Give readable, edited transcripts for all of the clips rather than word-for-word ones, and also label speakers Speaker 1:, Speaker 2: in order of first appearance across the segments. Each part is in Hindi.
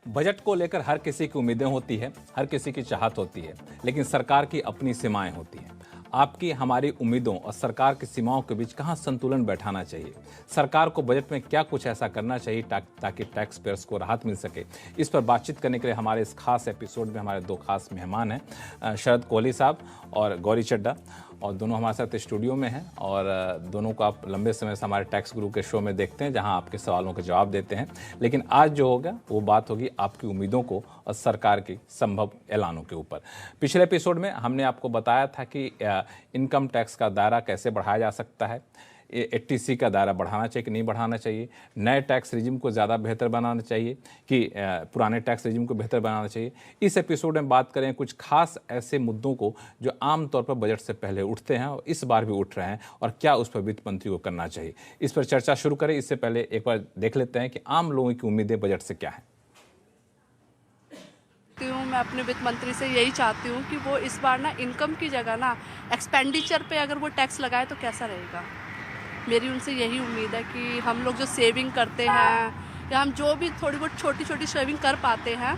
Speaker 1: बजट को लेकर हर किसी की उम्मीदें होती है, हर किसी की चाहत होती है, लेकिन सरकार की अपनी सीमाएं होती हैं। आपकी हमारी उम्मीदों और सरकार की सीमाओं के बीच कहां संतुलन बैठाना चाहिए? सरकार को बजट में क्या कुछ ऐसा करना चाहिए ताकि टैक्स पेयर्स को राहत मिल सके? इस पर बातचीत करने के लिए हमारे इस खास एपिसोड में हमारे दो खास मेहमान हैं, शरद कोहली साहब और गौरी चड्ढा, और दोनों हमारे साथ स्टूडियो में हैं। और दोनों को आप लंबे समय से हमारे टैक्स गुरु के शो में देखते हैं, जहां आपके सवालों के जवाब देते हैं। लेकिन आज जो होगा वो बात होगी आपकी उम्मीदों को और सरकार की संभव ऐलानों के ऊपर। पिछले एपिसोड में हमने आपको बताया था कि इनकम टैक्स का दायरा कैसे बढ़ाया जा सकता है, 80C का दायरा बढ़ाना चाहिए कि नहीं बढ़ाना चाहिए, नए टैक्स रिजिम को ज़्यादा बेहतर बनाना चाहिए कि पुराने टैक्स रिजिम को बेहतर बनाना चाहिए। इस एपिसोड में बात करें कुछ खास ऐसे मुद्दों को जो आमतौर पर बजट से पहले उठते हैं और इस बार भी उठ रहे हैं, और क्या उस पर वित्त मंत्री को करना चाहिए। इस पर चर्चा शुरू करें इससे पहले एक बार देख लेते हैं कि आम लोगों की उम्मीदें बजट से क्या हैं।
Speaker 2: मैं अपने वित्त मंत्री से यही चाहती हूँ कि वो इस बार ना इनकम की जगह ना एक्सपेंडिचर पे अगर वो टैक्स लगाए तो कैसा रहेगा। मेरी उनसे यही उम्मीद है कि हम लोग जो सेविंग करते हैं या हम जो भी थोड़ी बहुत छोटी छोटी सेविंग कर पाते हैं,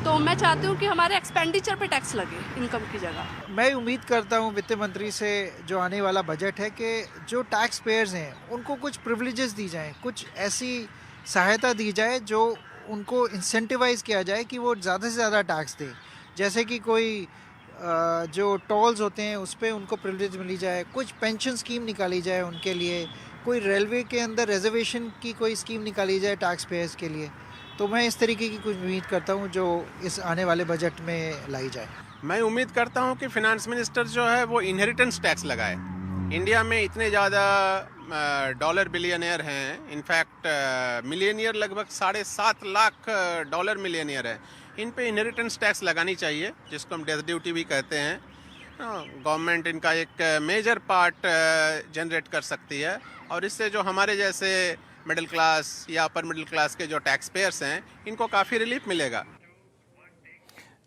Speaker 2: तो मैं चाहती हूँ कि हमारे एक्सपेंडिचर पे टैक्स लगे इनकम की जगह।
Speaker 3: मैं उम्मीद करता हूँ वित्त मंत्री से जो आने वाला बजट है कि जो टैक्स पेयर्स हैं उनको कुछ प्रिविलेजेस दी जाएँ, कुछ ऐसी सहायता दी जाए जो उनको इंसेंटिवाइज किया जाए कि वो ज़्यादा से ज़्यादा टैक्स दें। जैसे कि कोई जो टोल्स होते हैं उस पर उनको प्रिविलेज मिली जाए, कुछ पेंशन स्कीम निकाली जाए उनके लिए, कोई रेलवे के अंदर रिजर्वेशन की कोई स्कीम निकाली जाए टैक्स पेयर्स के लिए। तो मैं इस तरीके की कुछ उम्मीद करता हूँ जो इस आने वाले बजट में लाई जाए।
Speaker 4: मैं उम्मीद करता हूँ कि फिनेंस मिनिस्टर जो है वो इनहेरिटेंस टैक्स लगाए। इंडिया में इतने ज़्यादा डॉलर बिलियनियर हैं, इनफैक्ट मिलियनियर लगभग 7.5 लाख डॉलर मिलियनियर है। इन पे इनहेरिटेंस टैक्स लगानी चाहिए, जिसको हम डेथ ड्यूटी भी कहते हैं। गवर्नमेंट इनका एक मेजर पार्ट जनरेट कर सकती है, और इससे जो हमारे जैसे मिडिल क्लास या अपर मिडिल क्लास के जो टैक्स पेयर्स हैं इनको काफ़ी रिलीफ मिलेगा।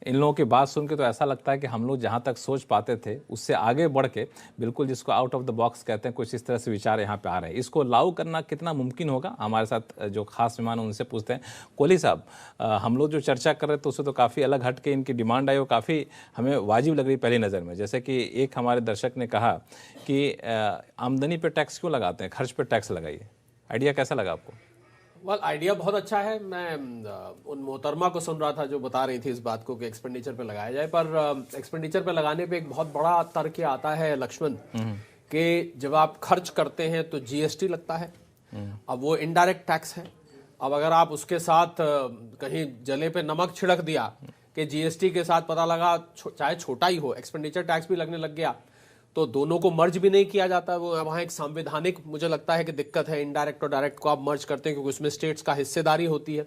Speaker 1: इन लोगों की बात सुन के तो ऐसा लगता है कि हम लोग जहाँ तक सोच पाते थे उससे आगे बढ़ के बिल्कुल, जिसको आउट ऑफ द बॉक्स कहते हैं, कुछ इस तरह से विचार यहाँ पे आ रहे हैं। इसको लागू करना कितना मुमकिन होगा, हमारे साथ जो खास मेहमान उनसे पूछते हैं। कोहली साहब, हम लोग जो चर्चा कर रहे थे उससे तो काफ़ी अलग हट के इनकी डिमांड आई, वो काफ़ी हमें वाजिब लग रही पहली नज़र में। जैसे कि एक हमारे दर्शक ने कहा कि आमदनी पर टैक्स क्यों लगाते हैं, खर्च पर टैक्स लगाइए। आइडिया कैसा लगा आपको?
Speaker 5: आइडिया बहुत अच्छा है। मैं उन मोहतरमा को सुन रहा था जो बता रही थी इस बात को कि एक्सपेंडिचर पे लगाया जाए, पर एक्सपेंडिचर पे लगाने पे एक बहुत बड़ा तर्क आता है लक्ष्मण, कि जब आप खर्च करते हैं तो जीएसटी लगता है। अब वो इनडायरेक्ट टैक्स है। अब अगर आप उसके साथ कहीं जले पे नमक छिड़क दिया कि जीएसटी के साथ पता लगा चाहे छोटा ही हो एक्सपेंडिचर टैक्स भी लगने लग गया, तो दोनों को मर्ज भी नहीं किया जाता। वो वहाँ एक संवैधानिक मुझे लगता है कि दिक्कत है। इनडायरेक्ट और डायरेक्ट को आप मर्ज करते हैं क्योंकि उसमें स्टेट्स का हिस्सेदारी होती है,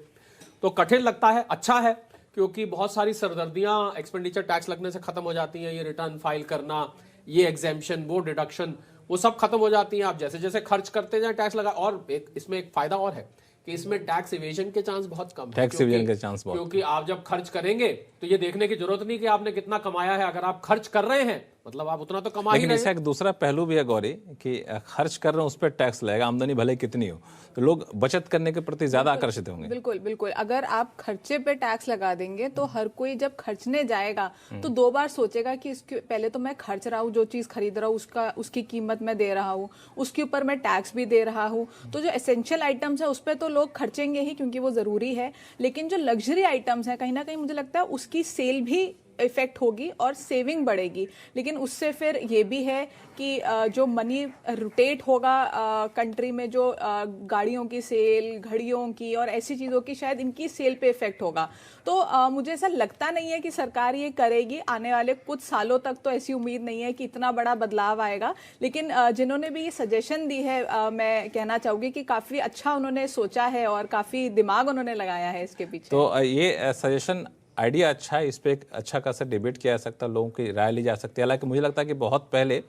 Speaker 5: तो कठिन लगता है। अच्छा है क्योंकि बहुत सारी सरदर्दियां एक्सपेंडिचर टैक्स लगने से खत्म हो जाती हैं। ये रिटर्न फाइल करना, ये एग्जेम्पशन, वो डिडक्शन, वो सब खत्म हो जाती हैं। आप जैसे जैसे खर्च करते जाए टैक्स लगा। और इसमें एक फायदा और है कि इसमें टैक्स इवेजन के चांस बहुत कम है।
Speaker 1: टैक्स इवेजन के चांस बहुत,
Speaker 5: क्योंकि आप जब खर्च करेंगे तो ये देखने की जरूरत नहीं कि आपने कितना कमाया है। अगर आप खर्च कर रहे हैं मतलब आप उतना तो कमा ही रहे हैं।
Speaker 1: लेकिन इसका एक दूसरा पहलू भी है गौरी, कि खर्च कर रहे हैं उस पर टैक्स लगेगा, आमदनी भले कितनी हो, तो लोग बचत करने के प्रति ज्यादा आकर्षित होंगे।
Speaker 6: बिल्कुल बिल्कुल। अगर आप खर्चे पे टैक्स लगा देंगे तो हर कोई जब खर्चने जाएगा तो 2 बार सोचेगा कि इसके पहले तो मैं खर्च रहा हूँ, जो चीज खरीद रहा हूँ उसकी कीमत मैं दे रहा हूँ, उसके ऊपर मैं टैक्स भी दे रहा हूँ। तो जो एसेंशियल आइटम्स है उस पर तो लोग खर्चेंगे ही क्योंकि वो जरूरी है, लेकिन जो लग्जरी आइटम्स है कहीं ना कहीं मुझे लगता है उसकी सेल भी इफेक्ट होगी और सेविंग बढ़ेगी। लेकिन उससे फिर ये भी है कि जो मनी रोटेट होगा कंट्री में, जो गाड़ियों की सेल, घड़ियों की और ऐसी चीज़ों की, शायद इनकी सेल पे इफेक्ट होगा। तो मुझे ऐसा लगता नहीं है कि सरकार ये करेगी। आने वाले कुछ सालों तक तो ऐसी उम्मीद नहीं है कि इतना बड़ा बदलाव आएगा। लेकिन जिन्होंने भी ये सजेशन दी है, मैं कहना चाहूँगी कि काफ़ी अच्छा उन्होंने सोचा है और काफ़ी दिमाग उन्होंने लगाया है इसके पीछे।
Speaker 1: तो ये सजेशन आइडिया अच्छा है, इस पर एक अच्छा खासा डिबेट किया जा सकता है, लोगों की राय ली जा सकती है। हालांकि मुझे लगता है कि बहुत पहले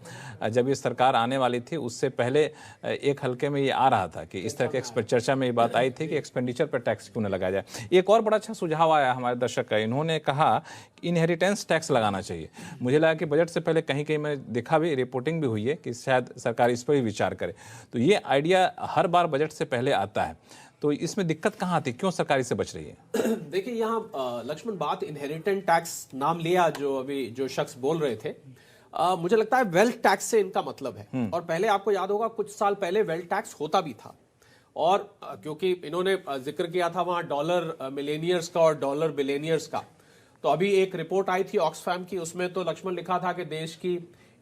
Speaker 1: जब ये सरकार आने वाली थी उससे पहले एक हल्के में ये आ रहा था कि इस तरह के चर्चा में ये बात आई थी कि एक्सपेंडिचर पर टैक्स क्यों न लगाया जाए। एक और बड़ा अच्छा सुझाव आया हमारे दर्शक का, इन्होंने कहा इनहेरिटेंस टैक्स लगाना चाहिए। मुझे लगा कि बजट से पहले कहीं कहीं मैंने देखा भी, रिपोर्टिंग भी हुई है कि शायद सरकार इस पर भी विचार करे। तो ये आइडिया हर बार बजट से पहले आता है। तो इसमें दिक्कत कहाँ आती है, क्यों सरकार इससे बच रही है?
Speaker 5: देखिए यहाँ लक्ष्मण, बात इनहेरिटेंट टैक्स नाम लिया जो अभी जो शख्स बोल रहे थे, मुझे लगता है वेल्थ टैक्स से इनका मतलब है। और पहले आपको याद होगा कुछ साल पहले वेल्थ टैक्स होता भी था, और क्योंकि इन्होंने जिक्र किया था वहां डॉलर मिलेनियर्स का और डॉलर बिलेनियर्स का, तो अभी एक रिपोर्ट आई थी ऑक्सफैम की, उसमें तो लक्ष्मण लिखा था कि देश की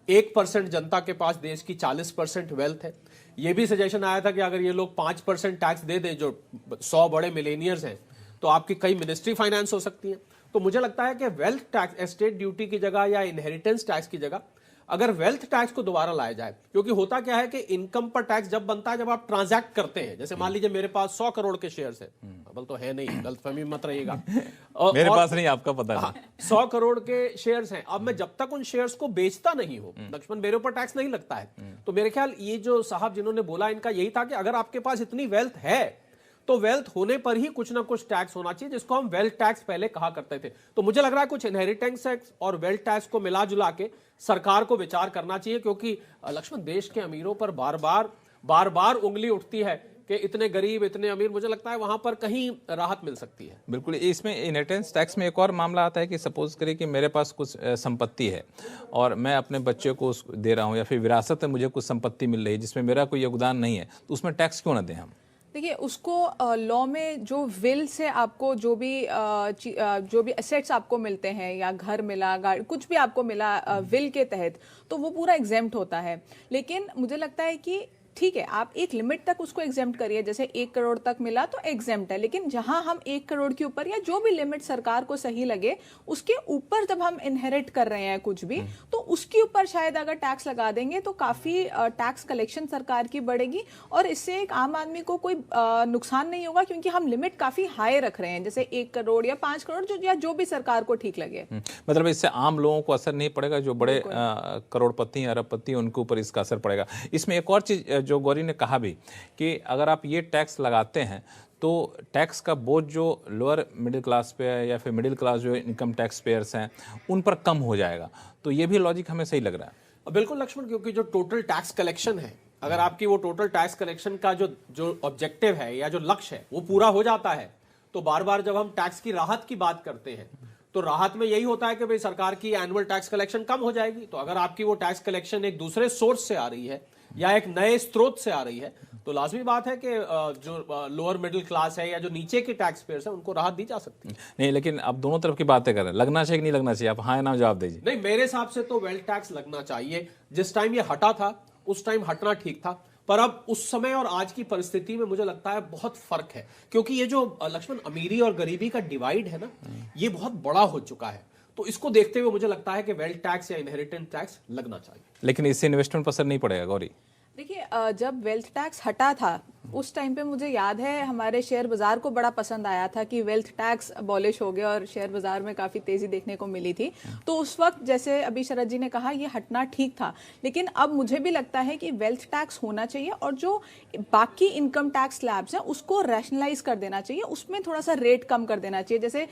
Speaker 5: 1% जनता के पास देश की 40% वेल्थ है। ये भी सजेशन आया था कि अगर ये लोग 5% टैक्स दे दें, जो 100 बड़े मिलेनियर्स हैं, तो आपकी कई मिनिस्ट्री फाइनेंस हो सकती है। तो मुझे लगता है कि वेल्थ टैक्स एस्टेट ड्यूटी की जगह या इनहेरिटेंस टैक्स की जगह अगर वेल्थ टैक्स को दोबारा लाया जाए, क्योंकि होता क्या है कि इनकम पर टैक्स जब बनता है जब आप ट्रांजैक्ट करते हैं। जैसे मान लीजिए मेरे पास 100 करोड़ के शेयर्स है, बल तो है नहीं, गलतफहमी मत रहिएगा।
Speaker 1: मेरे पास नहीं, आपका पता नहीं।
Speaker 5: 100 करोड़ के शेयर्स हैं, अब मैं जब तक उन शेयर्स को बेचता नहीं हो लक्ष्मण, मेरे ऊपर टैक्स नहीं लगता है। तो मेरे ख्याल ये जो साहब जिन्होंने बोला, इनका यही था कि अगर आपके पास इतनी वेल्थ है तो वेल्थ होने पर ही कुछ ना कुछ टैक्स होना चाहिए, जिसको हम वेल्थ टैक्स पहले कहा करते थे। तो मुझे लग रहा है कुछ इनहेरिटेंस टैक्स और वेल्थ टैक्स को मिला जुला के सरकार को विचार करना चाहिए, क्योंकि लक्ष्मण देश के अमीरों पर बार बार उंगली उठती है कि इतने गरीब इतने अमीर, मुझे लगता है वहां पर कहीं राहत मिल सकती है।
Speaker 1: बिल्कुल। इसमें इनहेरिटेंस टैक्स में एक और मामला आता है कि सपोज करें कि मेरे पास कुछ संपत्ति है और मैं अपने बच्चे को दे रहा हूं, या फिर विरासत में मुझे कुछ संपत्ति मिल रही है जिसमें मेरा कोई योगदान नहीं है, तो उसमें टैक्स क्यों ना दें हम?
Speaker 6: देखिए, उसको लॉ में जो विल से आपको जो भी एसेट्स आपको मिलते हैं, या घर मिला, गाड़ी, कुछ भी आपको मिला विल के तहत, तो वो पूरा एग्जेम्प्ट होता है। लेकिन मुझे लगता है कि ठीक है, आप एक लिमिट तक उसको एग्जेम्प्ट करिए, जैसे 1 करोड़ तक मिला तो एग्जेम्प्ट है। लेकिन जहां हम 1 करोड़ के ऊपर, या जो भी लिमिट सरकार को सही लगे, उसके ऊपर जब हम इनहेरिट कर रहे हैं कुछ भी, तो उसके ऊपर शायद अगर टैक्स लगा देंगे तो काफी टैक्स कलेक्शन सरकार की बढ़ेगी, और इससे एक आम आदमी को कोई नुकसान नहीं होगा, क्योंकि हम लिमिट काफी हाई रख रहे हैं, जैसे 1 करोड़ या 5 करोड़, जो भी सरकार को ठीक लगे।
Speaker 1: मतलब इससे आम लोगों को असर नहीं पड़ेगा, जो बड़े करोड़पति अरबपति उनके ऊपर इसका असर पड़ेगा। इसमें एक और चीज जो गौरी ने कहा भी कि अगर आप ये टैक्स लगाते हैं तो टैक्स का बोझ जो लोअर मिडिल क्लास पे है, या फिर मिडिल क्लास जो इनकम टैक्स पेयर्स हैं, उन पर कम हो जाएगा। तो ये भी लॉजिक हमें सही लग रहा है।
Speaker 5: बिल्कुल लक्ष्मण, क्योंकि जो टोटल टैक्स कलेक्शन है, अगर आपकी वो टोटल टैक्स कलेक्शन का जो ऑब्जेक्टिव है या जो लक्ष्य है वो पूरा हो जाता है, तो बार बार जब हम टैक्स की राहत की बात करते हैं तो राहत में यही होता है कि भाई सरकार की एनुअल टैक्स कलेक्शन कम हो जाएगी। तो अगर आपकी वो टैक्स कलेक्शन एक दूसरे सोर्स से आ रही है या एक नए स्रोत से आ रही है, तो लाजमी बात है कि जो लोअर मिडिल क्लास है या जो नीचे के टैक्स पेयर्स है उनको राहत दी जा सकती है।
Speaker 1: नहीं, लेकिन अब दोनों तरफ की बातें कर रहे हैं, लगना चाहिए कि नहीं लगना चाहिए? आप हाँ या ना जवाब दीजिए।
Speaker 5: नहीं, मेरे हिसाब से तो वेल्थ टैक्स लगना चाहिए। जिस टाइम ये हटा था उस टाइम हटना ठीक था, पर अब उस समय और आज की परिस्थिति में मुझे लगता है बहुत फर्क है, क्योंकि ये जो लक्ष्मण अमीरी और गरीबी का डिवाइड है ना, ये बहुत बड़ा हो चुका है। तो इसको देखते हुए मुझे लगता है कि वेल्थ टैक्स या इनहेरिटेंस टैक्स लगना चाहिए।
Speaker 1: लेकिन इससे इन्वेस्टमेंट पर असर नहीं पड़ेगा गौरी?
Speaker 6: देखिए, जब वेल्थ टैक्स हटा था उस टाइम पे मुझे याद है हमारे शेयर बाजार को बड़ा पसंद आया था कि वेल्थ टैक्स अबॉलिश हो गया और शेयर बाजार में काफी तेजी देखने को मिली थी। तो उस वक्त जैसे अभी शरद जी ने कहा, ये हटना ठीक था। लेकिन अब मुझे भी लगता है कि वेल्थ टैक्स होना चाहिए, और जो बाकी इनकम टैक्स स्लैब्स हैं उसको रैशनलाइज कर देना चाहिए, उसमें थोड़ा सा रेट कम कर देना चाहिए। जैसे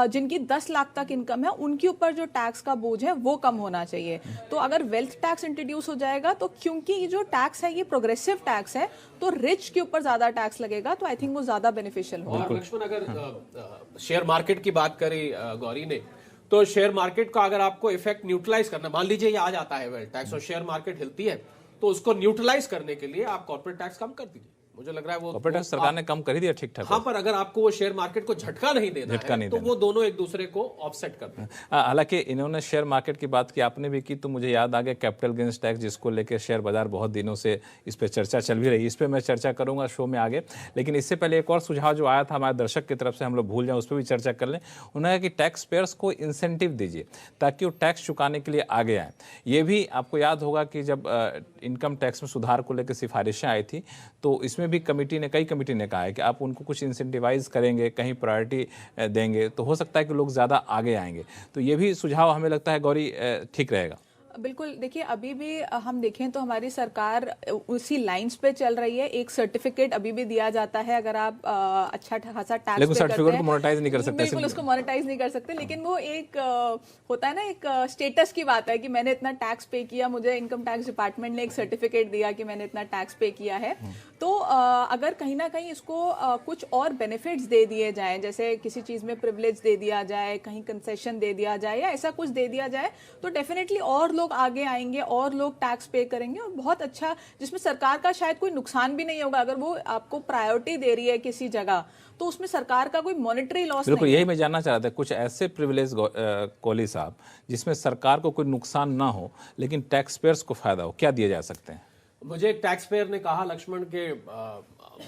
Speaker 6: जिनकी 10 लाख तक इनकम है उनके ऊपर जो टैक्स का बोझ है वो कम होना चाहिए। तो अगर वेल्थ टैक्स इंट्रोड्यूस हो जाएगा, तो क्योंकि ये जो टैक्स है ये प्रोग्रेसिव टैक्स है, तो रिच के ऊपर ज्यादा टैक्स लगेगा, तो आई थिंक वो ज्यादा बेनिफिशियल होगा।
Speaker 5: और लक्ष्मण, अगर शेयर मार्केट की बात करें गौरी ने, तो शेयर मार्केट का अगर आपको इफेक्ट न्यूट्रलाइज करना, मान लीजिए ये आ जाता है वेल्थ टैक्स और शेयर मार्केट हिलती है, तो उसको न्यूट्रलाइज करने के लिए आप कॉर्पोरेट टैक्स कम कर दीजिए। मुझे लग रहा है वो
Speaker 1: कॉर्पोरेट टैक्स सरकार ने कम कर ही दिया ठीक ठाक।
Speaker 5: हाँ, पर अगर आपको वो शेयर मार्केट को झटका नहीं देना है, तो वो दोनों एक दूसरे को ऑफसेट करते हैं।
Speaker 1: हालांकि इन्होंने शेयर मार्केट की बात की, आपने भी की, तो मुझे याद आ गया कैपिटल गेन्स टैक्स, जिसको लेकर शेयर बाजार बहुत दिनों से इस पर चर्चा चल भी रही है। इस पर मैं चर्चा करूंगा शो में आगे, लेकिन इससे पहले एक और सुझाव जो आया था हमारे दर्शक की तरफ से, हम लोग भूल जाए उस पर भी चर्चा कर लें। उन्होंने कहा कि टैक्स पेयर्स को इंसेंटिव दीजिए ताकि वो टैक्स चुकाने के लिए आगे आए। ये भी आपको याद होगा कि जब इनकम टैक्स में सुधार को लेकर सिफारिशें आई थी, तो इसमें भी कमेटी ने कहा है कि आप उनको कुछ इंसेंटिवाइज करेंगे, कहीं प्रायोरिटी देंगे, तो हो सकता है कि लोग ज़्यादा आगे आएंगे। तो ये भी सुझाव हमें लगता है गौरी ठीक रहेगा।
Speaker 6: बिल्कुल। देखिए, अभी भी हम देखें तो हमारी सरकार उसी लाइंस पे चल रही है। एक सर्टिफिकेट अभी भी दिया जाता है अगर आप अच्छा खासा टैक्स,
Speaker 1: लेकिन सर्टिफिकेट को मोनेटाइज नहीं कर सकते।
Speaker 6: बिल्कुल, उसको मोनेटाइज नहीं कर सकते, लेकिन वो एक होता है ना, एक स्टेटस की बात है कि मैंने इतना टैक्स पे किया, मुझे इनकम टैक्स डिपार्टमेंट ने एक सर्टिफिकेट दिया कि मैंने इतना टैक्स पे किया है। तो अगर कहीं ना कहीं इसको कुछ और बेनिफिट्स दे दिए जाएं, जैसे किसी चीज़ में प्रिविलेज दे दिया जाए, कहीं कंसेशन दे दिया जाए या ऐसा कुछ दे दिया जाए, तो डेफिनेटली और लोग आगे आएंगे और लोग टैक्स पे करेंगे और बहुत अच्छा, जिसमें सरकार का शायद कोई नुकसान भी नहीं होगा। अगर वो आपको प्रायोरिटी दे रही है किसी जगह तो उसमें सरकार का कोई मॉनेटरी लॉस
Speaker 1: बिल्कुल,
Speaker 6: नहीं
Speaker 1: यही मैं जानना चाह रहा था, कुछ ऐसे प्रिविलेज कोहली साहब जिसमें सरकार को कोई नुकसान ना हो लेकिन टैक्स पेयर्स को फायदा हो, क्या दिए जा सकते हैं?
Speaker 5: मुझे एक टैक्स पेयर ने कहा लक्ष्मण के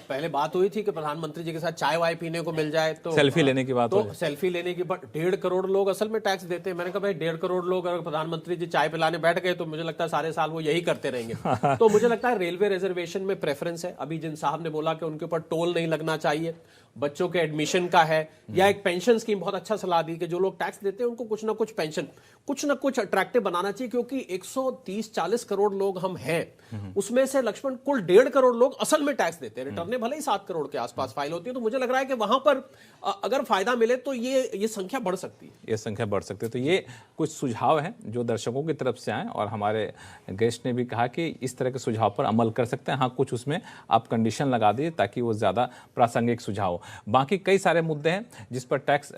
Speaker 5: पहले बात हुई थी कि प्रधानमंत्री जी के साथ चाय वाय पीने को मिल जाए तो
Speaker 1: सेल्फी लेने की बात
Speaker 5: तो
Speaker 1: हो,
Speaker 5: सेल्फी लेने की, बट 1.5 करोड़ लोग असल में टैक्स देते हैं। मैंने कहा भाई 1.5 करोड़ लोग अगर प्रधानमंत्री जी चाय पिलाने बैठ गए तो मुझे लगता है सारे साल वो यही करते रहेंगे। तो मुझे लगता है रेलवे रिजर्वेशन में प्रेफरेंस है। अभी जिन साहब ने बोला कि उनके ऊपर टोल नहीं लगना चाहिए, बच्चों के एडमिशन का है, या एक पेंशन स्कीम बहुत अच्छा सलाह दी कि जो लोग टैक्स देते हैं उनको कुछ ना कुछ पेंशन, कुछ ना कुछ अट्रैक्टिव बनाना चाहिए, क्योंकि 130-40 करोड़ लोग हम हैं, उसमें से लक्ष्मण कुल 1.5 करोड़ लोग असल में टैक्स देते हैं। रिटर्न भले ही 7 करोड़ के आसपास फाइल होती है, तो मुझे लग रहा है कि वहां पर अगर फायदा मिले तो ये संख्या बढ़ सकती है।
Speaker 1: ये संख्या बढ़ सकती है। तो ये कुछ सुझाव हैं जो दर्शकों की तरफ से आए और हमारे गेस्ट ने भी कहा कि इस तरह के सुझाव पर अमल कर सकते हैं। हाँ, कुछ उसमें आप कंडीशन लगा दीजिए ताकि वो ज़्यादा प्रासंगिक सुझाव हो। बाकी कई सारे मुद्दे हैं जिस पर टैक्स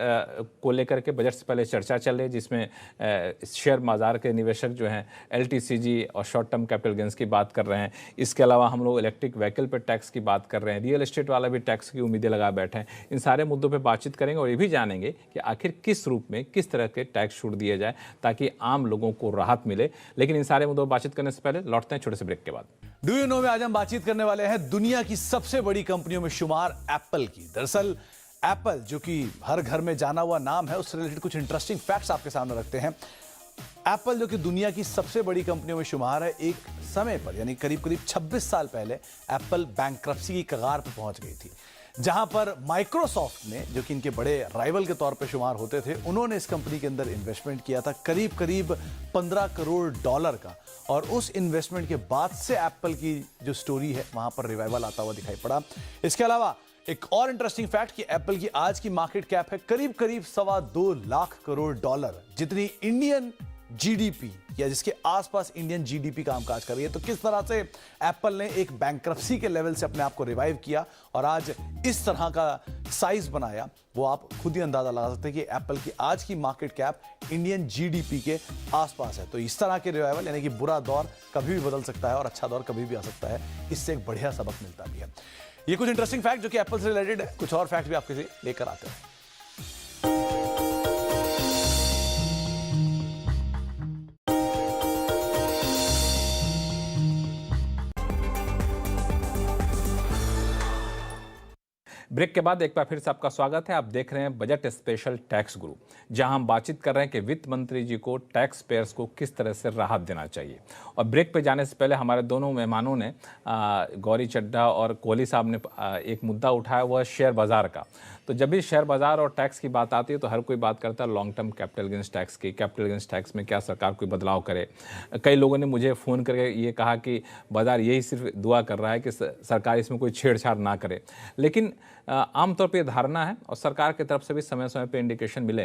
Speaker 1: को लेकर के बजट से पहले चर्चा चल रही है, जिसमें शेयर बाजार के निवेशक जो हैं LTCG और शॉर्ट टर्म कैपिटल गेंस की बात कर रहे हैं। इसके अलावा हम लोग इलेक्ट्रिक व्हीकल पर टैक्स की बात कर रहे हैं, रियल एस्टेट वाला भी टैक्स की उम्मीदें लगा बैठे हैं। इन सारे मुद्दों पर बातचीत करेंगे और ये भी जानेंगे कि आखिर किस रूप में किस तरह के टैक्स छूट दिए जाए ताकि आम लोगों को राहत मिले। लेकिन इन सारे मुद्दों पर बातचीत करने से पहले लौटते हैं छोटे से ब्रेक के बाद।
Speaker 7: डू यू नो में आज हम बातचीत करने वाले हैं दुनिया की सबसे बड़ी कंपनियों में शुमार एप्पल की। दरअसल एप्पल, जो कि हर घर में जाना हुआ नाम है, उससे रिलेटेड कुछ इंटरेस्टिंग फैक्ट्स आपके सामने रखते हैं। एप्पल, जो कि दुनिया की सबसे बड़ी कंपनियों में शुमार है, एक समय पर यानी करीब 26 साल पहले एप्पल बैंकरप्सी की कगार पर पहुंच गई थी, जहां पर माइक्रोसॉफ्ट ने, जो कि इनके बड़े राइवल के तौर पे शुमार होते थे, उन्होंने इस कंपनी के अंदर इन्वेस्टमेंट किया था करीब 15 करोड़ डॉलर का। और उस इन्वेस्टमेंट के बाद से एप्पल की जो स्टोरी है वहां पर रिवाइवल आता हुआ दिखाई पड़ा। इसके अलावा एक और इंटरेस्टिंग फैक्ट कि एप्पल की आज की मार्केट कैप है करीब 2.25 लाख करोड़ डॉलर, जितनी इंडियन जीडीपी या जिसके आसपास इंडियन जीडीपी कामकाज कर रही है। तो किस तरह से एप्पल ने एक बैंकरप्सी के लेवल से अपने आप को रिवाइव किया और आज इस तरह का साइज बनाया, वो आप खुद ही अंदाजा लगा सकते हैं कि एप्पल की आज की मार्केट कैप इंडियन जीडीपी के आसपास है। तो इस तरह के रिवाइवल यानी कि बुरा दौर कभी भी बदल सकता है और अच्छा दौर कभी भी आ सकता है। इससे एक बढ़िया सबक मिलता भी है। ये कुछ इंटरेस्टिंग फैक्ट जो कि एप्पल से रिलेटेड है। कुछ और फैक्ट भी आपके लिए लेकर आते हैं।
Speaker 1: ब्रेक के बाद एक बार फिर से आपका स्वागत है। आप देख रहे हैं बजट स्पेशल टैक्स गुरु, जहां हम बातचीत कर रहे हैं कि वित्त मंत्री जी को टैक्स पेयर्स को किस तरह से राहत देना चाहिए। और ब्रेक पे जाने से पहले हमारे दोनों मेहमानों ने, गौरी चड्ढा और कोहली साहब ने एक मुद्दा उठाया, वह शेयर बाजार का। तो जब भी शेयर बाजार और टैक्स की बात आती है तो हर कोई बात करता है long term capital gains tax की। कैपिटल गेंस टैक्स में क्या सरकार कोई बदलाव करे? कई लोगों ने मुझे फ़ोन करके ये कहा कि बाजार यही सिर्फ दुआ कर रहा है कि सरकार इसमें कोई छेड़छाड़ ना करे। लेकिन आमतौर पर धारणा है और सरकार की तरफ से भी समय समय पर इंडिकेशन मिले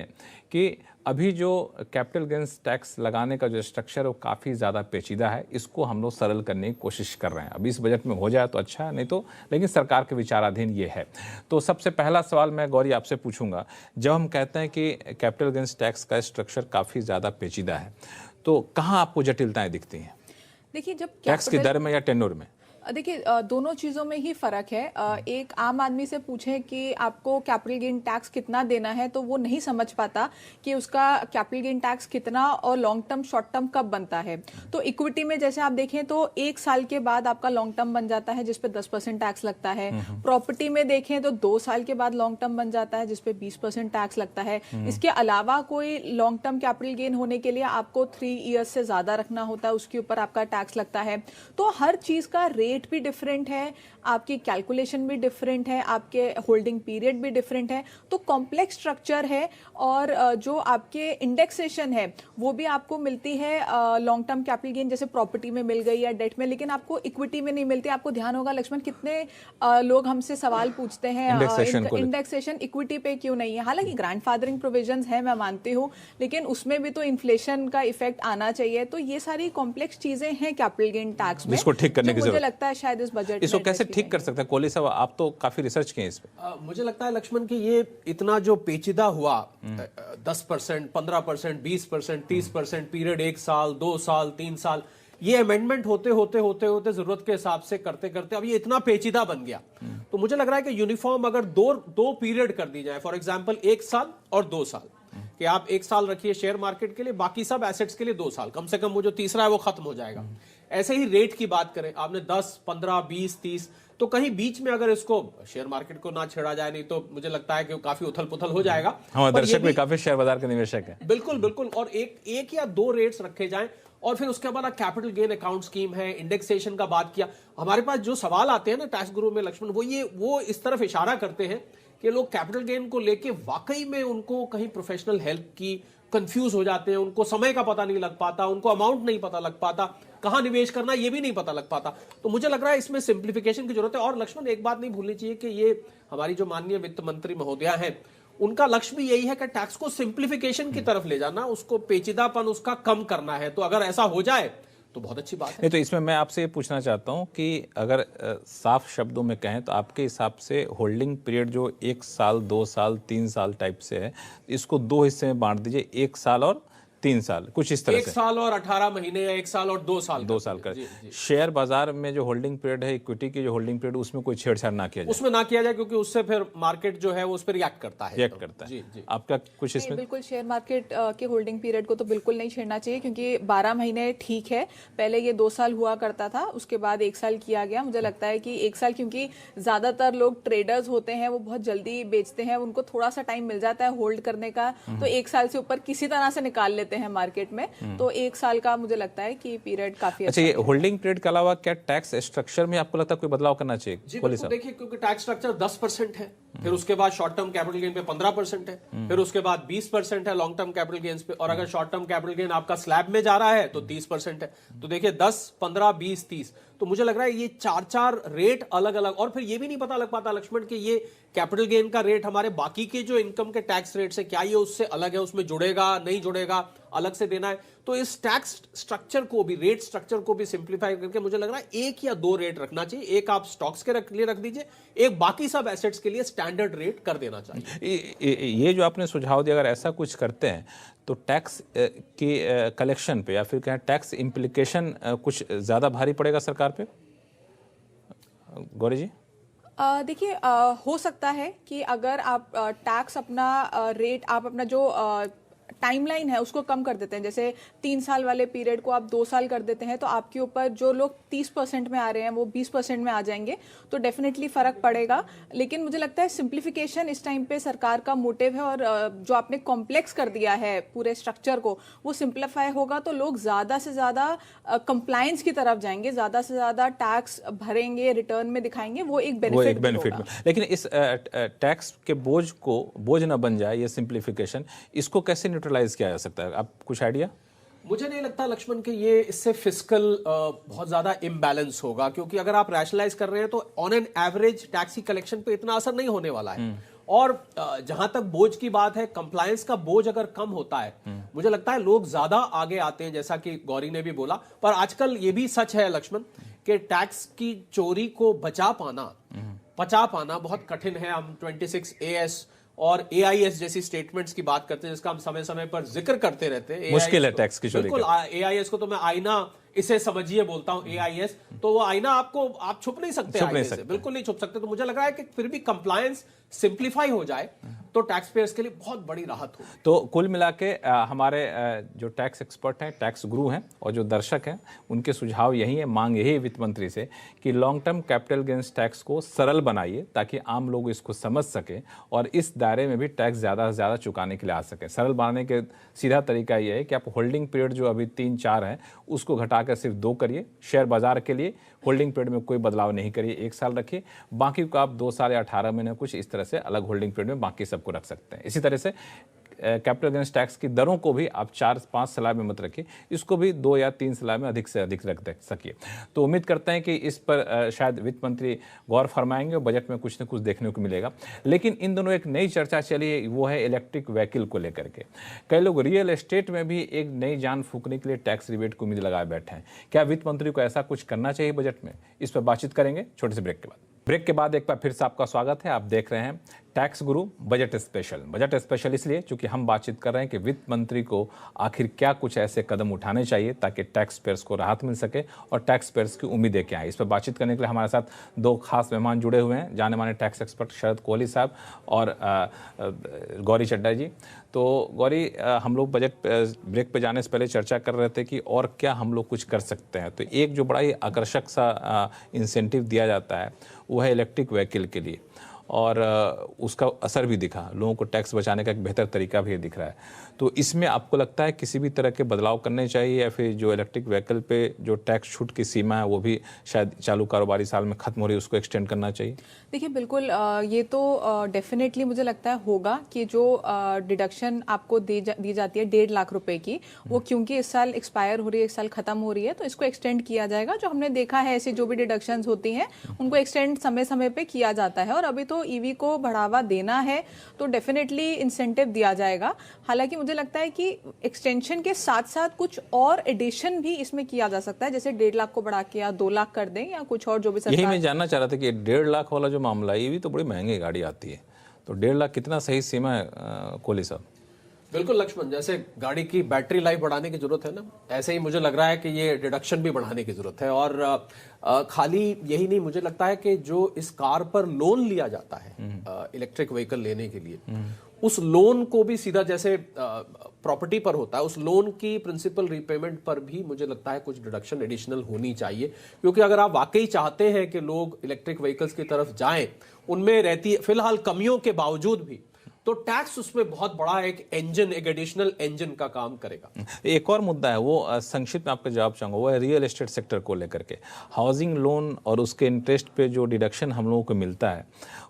Speaker 1: कि अभी जो कैपिटल गेंस टैक्स लगाने का जो स्ट्रक्चर है वो काफ़ी ज़्यादा पेचीदा है। इसको हम लोग सरल करने की कोशिश कर रहे हैं। अभी इस बजट में हो जाए तो अच्छा है, नहीं तो लेकिन सरकार के विचाराधीन ये है। तो सबसे पहला सवाल मैं गौरी आपसे पूछूंगा, जब हम कहते हैं कि कैपिटल गेंस टैक्स का स्ट्रक्चर काफ़ी ज़्यादा पेचीदा है, तो कहाँ आपको जटिलताएँ दिखती हैं?
Speaker 6: देखिए, जब
Speaker 1: टैक्स की दर में या टेन्योर में?
Speaker 6: देखिए, दोनों चीज़ों में ही फ़र्क है। एक आम आदमी से पूछें कि आपको कैपिटल गेन टैक्स कितना देना है, तो वो नहीं समझ पाता कि उसका कैपिटल गेन टैक्स कितना और लॉन्ग टर्म शॉर्ट टर्म कब बनता है। तो इक्विटी में जैसे आप देखें तो 1 साल के बाद आपका लॉन्ग टर्म बन जाता है जिस पे 10% टैक्स लगता है। प्रॉपर्टी में देखें तो 2 साल के बाद लॉन्ग टर्म बन जाता है जिस पे 20% टैक्स लगता है। इसके अलावा कोई लॉन्ग टर्म कैपिटल गेन होने के लिए आपको 3 ईयर्स से ज़्यादा रखना होता है, उसके ऊपर आपका टैक्स लगता है। तो हर चीज़ का रेट भी डिफरेंट है, आपकी कैलकुलेशन भी डिफरेंट है, आपके होल्डिंग पीरियड भी डिफरेंट है। तो कॉम्प्लेक्स स्ट्रक्चर है और जो आपके इंडेक्सेशन है वो भी आपको मिलती है लॉन्ग टर्म कैपिटल गेन जैसे प्रॉपर्टी में मिल गई या डेट में, लेकिन आपको इक्विटी में नहीं मिलती। आपको ध्यान होगा लक्ष्मण, कितने लोग हमसे सवाल पूछते हैं इंडेक्सेशन इक्विटी पे क्यों नहीं है। हालांकि ग्रैंडफादरिंग प्रोविजंस है, मैं मानती हूँ, लेकिन उसमें भी तो इन्फ्लेशन का इफेक्ट आना चाहिए। तो ये सारी कॉम्प्लेक्स चीजें हैं कैपिटल गेन टैक्स में,
Speaker 1: इसको ठीक करने की
Speaker 6: मुझे
Speaker 1: जरूरत
Speaker 6: लगता है शायद इस बजट
Speaker 1: इसको
Speaker 6: में
Speaker 1: कैसे
Speaker 6: address
Speaker 1: ठीक कर सकते हैं? कोहली साहब, आप तो काफी रिसर्च किए इस पे।
Speaker 5: मुझे लगता है लक्ष्मण कि ये इतना जो पेचीदा हुआ 10%, 15%, 20%, 30% पीरियड, 1 साल, 2 साल, 3 साल, ये अमेंडमेंट होते होते जरूरत के हिसाब से करते करते अब ये इतना पेचीदा बन गया। तो मुझे लग रहा है कि यूनिफॉर्म अगर दो पीरियड कर दी जाए, फॉर एग्जांपल 1 साल और 2 साल, कि आप 1 साल रखिए शेयर मार्केट के लिए, बाकी सब एसेट्स के लिए 2 साल, कम से कम वो जो तीसरा है वो खत्म हो जाएगा। ऐसे ही रेट की बात करें, आपने 10, 15, 20, 30, तो कहीं बीच में अगर इसको शेयर मार्केट को ना छेड़ा जाए, नहीं तो मुझे लगता है कि काफी उथल पुथल हो जाएगा।
Speaker 1: हमारे
Speaker 5: पर
Speaker 1: दर्शक भी काफी शेयर बाजार के निवेशक हैं।
Speaker 5: बिल्कुल बिल्कुल, और एक या 2 रेट्स रखे जाएं, और फिर उसके बाद कैपिटल गेन अकाउंट स्कीम है, इंडेक्सेशन का बात किया। हमारे पास जो सवाल आते हैं ना टैक्स गुरु में लक्ष्मण, वो इस तरफ इशारा करते हैं कि लोग कैपिटल गेन को लेके वाकई में उनको कहीं प्रोफेशनल हेल्प की कंफ्यूज हो जाते हैं, उनको समय का पता नहीं लग पाता, उनको अमाउंट नहीं पता लग पाता, कहां निवेश करना ये भी नहीं पता लग पाता। तो मुझे लग रहा है इसमें सिंप्लीफिकेशन की जरूरत है। और लक्ष्मण, एक बात नहीं भूलनी चाहिए कि ये हमारी जो माननीय वित्त मंत्री महोदया है, उनका लक्ष्य भी यही है कि टैक्स को सिंप्लीफिकेशन की तरफ ले जाना, उसको पेचीदापन उसका कम करना है। तो अगर ऐसा हो जाए तो बहुत अच्छी बात है।
Speaker 1: नहीं, तो इसमें मैं आपसे ये पूछना चाहता हूं कि अगर साफ शब्दों में कहें तो आपके हिसाब से होल्डिंग पीरियड जो 1 साल, 2 साल, 3 साल टाइप से है, इसको 2 हिस्से में बांट दीजिए, 1 साल और 3 साल, कुछ इस तरह से।
Speaker 5: 1 साल और 18 महीने या 1 साल और 2 साल,
Speaker 1: 2 साल का। शेयर बाजार में जो होल्डिंग पीरियड है, इक्विटी की जो होल्डिंग पीरियड, उसमें कोई छेड़छाड़ ना किया जाए,
Speaker 5: उसमें ना किया जाए, क्योंकि उससे फिर मार्केट जो है वो उस पर रिएक्ट करता है।
Speaker 1: रिएक्ट करता है।
Speaker 5: जी, जी।
Speaker 1: आपका कुछ
Speaker 6: नहीं,
Speaker 1: इसमें?
Speaker 6: बिल्कुल शेयर मार्केट के होल्डिंग पीरियड को तो बिल्कुल नहीं छेड़ना चाहिए, क्योंकि 12 महीने ठीक है। पहले ये 2 साल हुआ करता था, उसके बाद 1 साल किया गया। मुझे लगता है कि 1 साल, क्योंकि ज्यादातर लोग ट्रेडर्स होते हैं, वो बहुत जल्दी बेचते हैं, उनको थोड़ा सा टाइम मिल जाता है होल्ड करने का, तो 1 साल से ऊपर किसी तरह से निकाल लेते हैं मार्केट में। तो 1 साल का मुझे लगता है कि पीरियड काफी
Speaker 1: अच्छा, ये होल्डिंग पीरियड के अलावा क्या टैक्स स्ट्रक्चर में आपको लगता है कोई बदलाव करना चाहिए?
Speaker 5: जी
Speaker 1: कोहली
Speaker 5: बिल्कुल,
Speaker 1: साहब,
Speaker 5: देखिए, क्योंकि टैक्स स्ट्रक्चर 10% है, फिर उसके बाद शॉर्ट टर्म कैपिटल गेन पे 15% है, फिर उसके बाद 20% है लॉन्ग टर्म कैपिटल गेन्स पे, और अगर शॉर्ट टर्म कैपिटल गेन आपका स्लैब में जा रहा है तो 30% है। तो देखिए 10, 15, 20, 30, तो मुझे लग रहा है ये 4 रेट अलग अलग, और फिर ये भी नहीं पता लग पाता लक्ष्मण कि ये कैपिटल गेन का रेट हमारे बाकी के जो इनकम के टैक्स रेट से क्या ये उससे अलग है, उसमें जुड़ेगा नहीं जुड़ेगा, अलग से देना है। तो इस टैक्स स्ट्रक्चर को भी, रेट स्ट्रक्चर को भी सिंप्लीफाई करके मुझे लग रहा है 1 या 2 रेट रखना चाहिए। एक आप स्टॉक्स के लिए रख दीजिए, एक बाकी सब एसेट्स के लिए स्टैंडर्ड रेट कर देना चाहिए।
Speaker 1: ये जो आपने सुझाव दिया, अगर ऐसा कुछ करते हैं तो टैक्स की कलेक्शन पे या फिर कहें टैक्स इम्प्लीकेशन कुछ ज्यादा भारी पड़ेगा सरकार पे? गौरी जी,
Speaker 6: देखिए, हो सकता है कि अगर आप टैक्स अपना रेट, आप अपना जो टाइमलाइन है उसको कम कर देते हैं, जैसे 3 साल वाले पीरियड को आप 2 साल कर देते हैं, तो आपके ऊपर जो लोग 30% में आ रहे हैं वो 20% में आ जाएंगे, तो डेफिनेटली फर्क पड़ेगा। लेकिन मुझे लगता है सिंप्लीफिकेशन इस टाइम पे सरकार का मोटिव है, और जो आपने कॉम्प्लेक्स कर दिया है पूरे स्ट्रक्चर को, वो सिंप्लीफाई होगा तो लोग ज्यादा से ज्यादा कंप्लायंस की तरफ जाएंगे, ज्यादा से ज्यादा टैक्स भरेंगे, रिटर्न में दिखाएंगे, वो एक बेनिफिट होगा।
Speaker 1: लेकिन इस टैक्स के बोझ न बन जाए ये सिंप्लीफिकेशन, इसको कैसे न्यूट्रलाइज किया जा सकता है? आप कुछ आइडिया?
Speaker 5: मुझे नहीं लगता लक्ष्मण कि ये इससे फिस्कल बहुत ज्यादा इम्बैलेंस होगा, क्योंकि अगर आप रैशनलाइज कर रहे हैं तो ऑन एन एवरेज टैक्स की कलेक्शन पे इतना असर नहीं होने वाला है। और जहां तक बोझ की बात है, कंप्लायंस का बोझ अगर कम होता है, मुझे लगता है लोग ज्यादा आगे आते हैं, जैसा कि गौरी ने भी बोला। पर आजकल ये भी सच है लक्ष्मण कि टैक्स की चोरी को बचा पाना बहुत कठिन है। हम 26AS और AIS जैसी स्टेटमेंट्स की बात करते हैं, जिसका हम समय समय पर जिक्र करते रहते हैं।
Speaker 1: मुश्किल है टैक्स की चोरी।
Speaker 5: बिल्कुल, AIS को तो मैं आईना इसे समझिए बोलता हूं। AIS तो वो आईना आप छुप नहीं सकते, बिल्कुल नहीं छुप सकते। तो मुझे लग रहा है कि फिर भी कंप्लायंस सिंप्लीफाई हो जाए तो टैक्स पेयर्स के लिए बहुत बड़ी राहत हो।
Speaker 1: तो कुल मिला के हमारे जो टैक्स एक्सपर्ट हैं, टैक्स गुरु हैं, और जो दर्शक हैं, उनके सुझाव यही है, मांग यही है वित्त मंत्री से कि long term capital gains tax को सरल बनाइए ताकि आम लोग इसको समझ सकें और इस दायरे में भी टैक्स ज़्यादा से ज़्यादा चुकाने के लिए आ सकें। सरल बनाने के सीधा तरीका यह है कि आप होल्डिंग पीरियड जो अभी 3-4 है उसको घटाकर सिर्फ 2 करिए। शेयर बाजार के लिए होल्डिंग पीरियड में कोई बदलाव नहीं करिए, 1 साल रखिए, बाकी को आप 2 साल या 18 महीने कुछ इस तरह से अलग होल्डिंग पीरियड में बाकी सबको रख सकते हैं। इसी तरह से कैपिटल गेन्स टैक्स की दरों को भी आप 4-5 स्लैब में मत रखिए, इसको भी 2 या 3 स्लैब में अधिक से अधिक रख सकिए। तो उम्मीद करते हैं कि इस पर शायद वित्त मंत्री गौर फरमाएंगे और बजट में कुछ न कुछ देखने को मिलेगा। लेकिन इन दोनों एक नई चर्चा चली है, वो है इलेक्ट्रिक व्हीकल को लेकर के। कई लोग रियल एस्टेट में भी एक नई जान फूंकने के लिए टैक्स रिबेट को उम्मीद लगाए बैठे हैं। क्या वित्त मंत्री को ऐसा कुछ करना चाहिए बजट में? इस पर बातचीत करेंगे छोटे से ब्रेक के बाद। ब्रेक के बाद एक बार फिर से आपका स्वागत है। आप देख रहे हैं टैक्स गुरु बजट स्पेशल। बजट स्पेशल इसलिए क्योंकि हम बातचीत कर रहे हैं कि वित्त मंत्री को आखिर क्या कुछ ऐसे कदम उठाने चाहिए ताकि टैक्स पेयर्स को राहत मिल सके और टैक्स पेयर्स की उम्मीदें क्या है। इस पर बातचीत करने के लिए हमारे साथ 2 खास मेहमान जुड़े हुए हैं, जाने माने टैक्स एक्सपर्ट शरद कोहली साहब और गौरी चड्डा जी। तो गौरी, हम लोग बजट ब्रेक पे जाने से पहले चर्चा कर रहे थे कि और क्या हम लोग कुछ कर सकते हैं। तो एक जो बड़ा ही आकर्षक सा इंसेंटिव दिया जाता है वो है इलेक्ट्रिक व्हीकल के लिए, और उसका असर भी दिखा, लोगों को टैक्स बचाने का एक बेहतर तरीका भी दिख रहा है। तो इसमें आपको लगता है किसी भी तरह के बदलाव करने चाहिए या फिर जो इलेक्ट्रिक व्हीकल पे जो टैक्स छूट की सीमा है वो भी शायद चालू कारोबारी साल में खत्म हो रही है, उसको एक्सटेंड करना चाहिए?
Speaker 6: देखिए बिल्कुल, ये तो डेफिनेटली मुझे लगता है होगा कि जो डिडक्शन आपको दी जाती है 1.5 लाख रुपए की, वो क्योंकि इस साल एक्सपायर हो रही है, इस साल खत्म हो रही है, तो इसको एक्सटेंड किया जाएगा। जो हमने देखा है ऐसी जो भी डिडक्शंस होती हैं उनको एक्सटेंड समय समय पे किया जाता है, और अभी तो ईवी को बढ़ावा देना है तो डेफिनेटली इंसेंटिव दिया जाएगा। हालांकि मुझे लगता है कि एक्सटेंशन के साथ साथ कुछ और एडिशन भी इसमें किया जा सकता है, जैसे 1.5 लाख को बढ़ा के या 2 लाख कर दें या कुछ और जो भी सरकार।
Speaker 1: यही मैं जानना चाह रहा था कि 1.5 लाख वाला जो मामला है, ये भी तो बड़ी महंगी गाड़ी आती है, तो 1.5 लाख कितना सही सीमा है कोहली साहब?
Speaker 5: बिल्कुल लक्ष्मण, जैसे गाड़ी की बैटरी लाइफ बढ़ाने की जरूरत है ना, ऐसे ही मुझे लग रहा है कि ये डिडक्शन भी बढ़ाने की जरूरत है। और खाली यही नहीं, मुझे लगता है कि जो इस कार पर लोन लिया जाता है इलेक्ट्रिक व्हीकल लेने के लिए, उस लोन को भी सीधा जैसे प्रॉपर्टी पर होता है, उस लोन की प्रिंसिपल रीपेमेंट पर भी मुझे लगता है कुछ डिडक्शन एडिशनल होनी चाहिए। क्योंकि अगर आप वाकई चाहते हैं कि लोग इलेक्ट्रिक व्हीकल्स की तरफ जाएं, उनमें रहती फिलहाल कमियों के बावजूद भी, तो टैक्स उसमें बहुत बड़ा एक एडिशनल इंजन का काम करेगा।
Speaker 1: एक और मुद्दा है, वो संक्षिप्त में आपका जवाब चाहूंगा, वो है रियल एस्टेट सेक्टर को लेकर के। हाउसिंग लोन और उसके इंटरेस्ट पे जो डिडक्शन हम लोगों को मिलता है,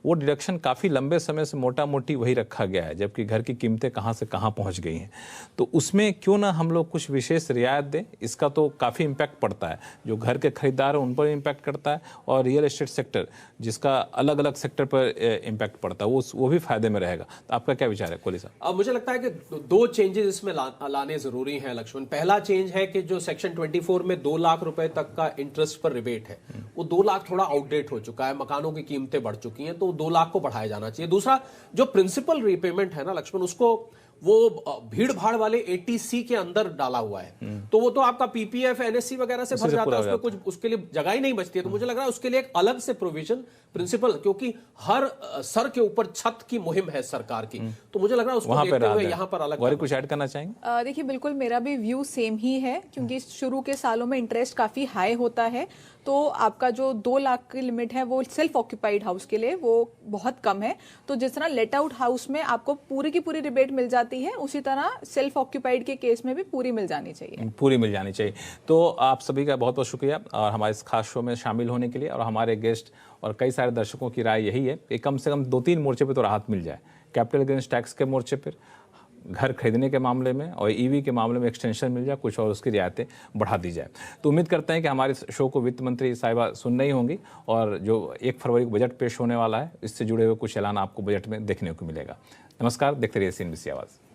Speaker 1: वो डिडक्शन काफ़ी लंबे समय से मोटा मोटी वही रखा गया है, जबकि घर की कीमतें कहाँ से कहाँ पहुँच गई हैं। तो उसमें क्यों ना हम लोग कुछ विशेष रियायत दें? इसका तो काफ़ी इम्पैक्ट पड़ता है, जो घर के खरीदार हैं उन पर इम्पैक्ट करता है, और रियल एस्टेट सेक्टर जिसका अलग अलग सेक्टर पर इम्पैक्ट पड़ता है वो भी फायदे में रहेगा। तो आपका क्या विचार है कोहली साहब?
Speaker 5: मुझे लगता है कि 2 चेंजेस इसमें लाने जरूरी हैं लक्ष्मण। पहला चेंज है कि जो सेक्शन 24 में 2 लाख रुपए तक का इंटरेस्ट पर रिबेट है, वो 2 लाख थोड़ा आउटडेट हो चुका है, मकानों की कीमतें बढ़ चुकी हैं, तो 2 लाख को बढ़ाया जाना चाहिए। दूसरा, जो प्रिंसिपल रीपेमेंट है ना लक्ष्मण, उसको वो भीड़ भाड़ वाले 80C के अंदर डाला हुआ है, तो वो तो आपका PPF NSC वगैरह से भर जाता है, उसमें कुछ उसके लिए जगह ही नहीं बचती है। तो मुझे लग रहा है उसके लिए एक अलग से प्रोविजन प्रिंसिपल, क्योंकि हर सर के ऊपर छत की मुहिम है सरकार की, तो मुझे लग रहा है उसको देखते हुए यहाँ पर अलग।
Speaker 1: और कुछ ऐड करना चाहेंगे?
Speaker 6: देखिए बिल्कुल, मेरा भी व्यू सेम ही है, क्योंकि शुरू के सालों में इंटरेस्ट काफी हाई होता है, तो आपका जो 2 लाख की लिमिट है वो सेल्फ ऑक्यूपाइड हाउस के लिए वो बहुत कम है। तो जिस तरह लेट आउट हाउस में आपको पूरी की पूरी रिबेट मिल जाती है, उसी तरह सेल्फ ऑक्यूपाइड के केस में भी पूरी मिल जानी चाहिए।
Speaker 1: पूरी मिल जानी चाहिए। तो आप सभी का बहुत बहुत शुक्रिया और हमारे इस खास शो में शामिल होने के लिए। और हमारे गेस्ट और कई सारे दर्शकों की राय यही है कि कम से कम 2-3 मोर्चे पर तो राहत मिल जाए। कैपिटल गेन्स टैक्स के मोर्चे पर, घर खरीदने के मामले में, और ईवी के मामले में एक्सटेंशन मिल जाए, कुछ और उसकी रियायतें बढ़ा दी जाए। तो उम्मीद करते हैं कि हमारे शो को वित्त मंत्री साहिबा सुन रही होंगी, और जो 1 फरवरी को बजट पेश होने वाला है, इससे जुड़े हुए कुछ ऐलान आपको बजट में देखने को मिलेगा। नमस्कार, देखते रहिए CNBC आवाज़।